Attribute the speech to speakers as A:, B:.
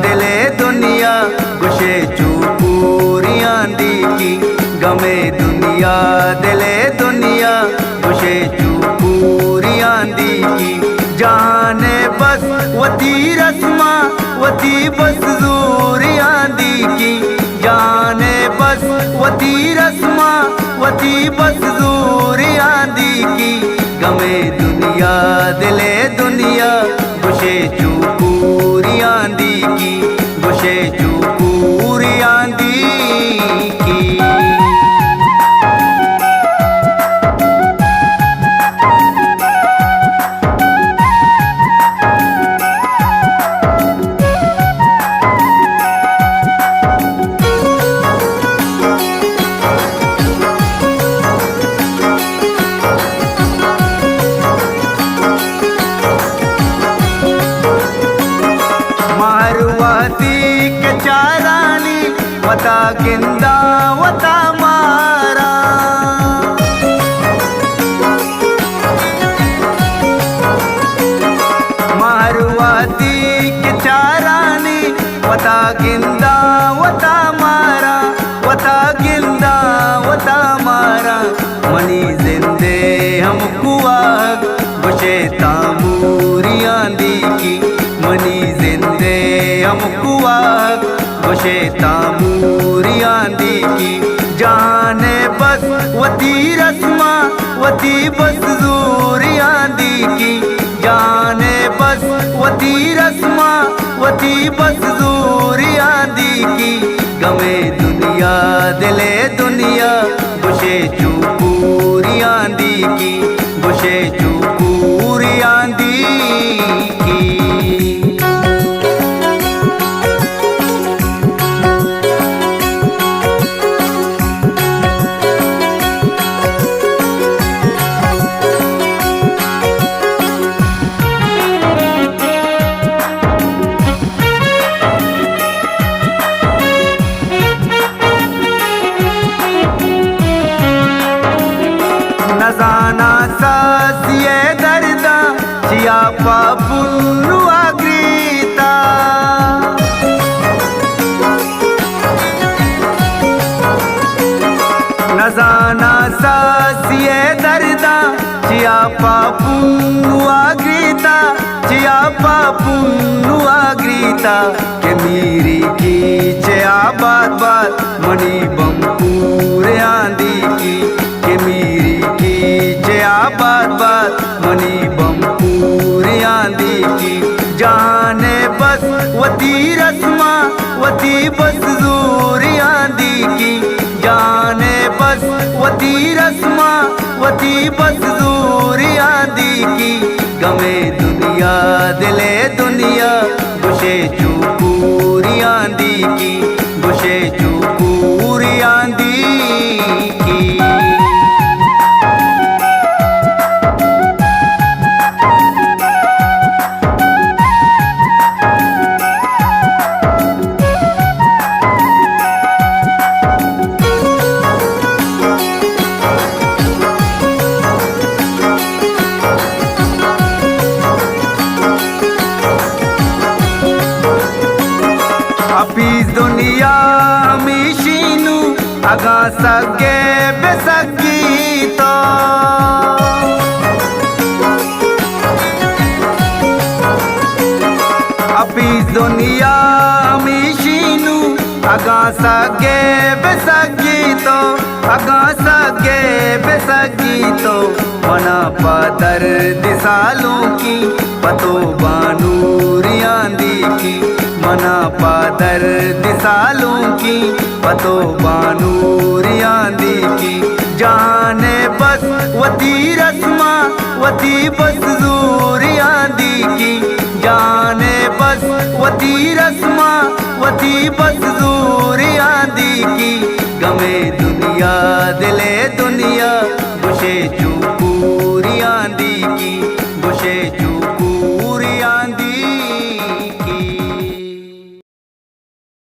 A: दिले दुनिया गुशे चूपूरियां दी की गमे दुनिया दिले दुनिया गुशे चूपूरियां दी की जाने बस वती रस्मा वती बस जूरियां दी की जाने बस वती रस्मा वती बस जूरियां दी की गमे दुनिया दिले दुनिया गुशे चूपूरियां दी की गुशे चूपूरियां दी की। चारानी वता गिंदा वता मारा मारवाती के चारानी वता गिंदा वता मारा वता गिंदा वता मारा मनी जिंदे हम कुआग गुशे तामूरियां दी की मनी जिंदे हम कुआग गुशे तामूरियां दी की जाने बस वती रस्मा वती बस जूरियां दी की जाने बस वती रस्मा वती बस जूरियां दी की गमे दुनिया दिले दुनिया गुशे चूपूरियां दी की गुशे चूपूरियां दी की। नजाना सासिए दर्दा चिया पापुनु आग्रीता नजाना सासिए दर्दा चिया पापुनु आग्रीता चिया पापुनु आग्रीता के मीरी की चे आबाद बात मनी बंपूरे आंदी की के मीरी चे आबाद बात मनी बंपूरियां दी की जाने बस वती रस्मा वती बस जूरियां दी की जाने बस वती रस्मा वती बस जूरियां दी की गमे दुनिया दिले दुनिया गुशे चूपूरियां दी की गुशे चूपूरियां दी की। अपीस दुनिया हमीशीनु अगा सके बेसकी तो अपीस दुनिया हमीशीनु अगा सके बेसकी तो अगा सके बेसकी तो मना पादर दिसालों की पतो बानूरियां दी की मना पादर दिसालों की पतो बानूरियां दी की जाने बस वती रस्मा वती बस जूरियां दी की जाने बस वती रस्मा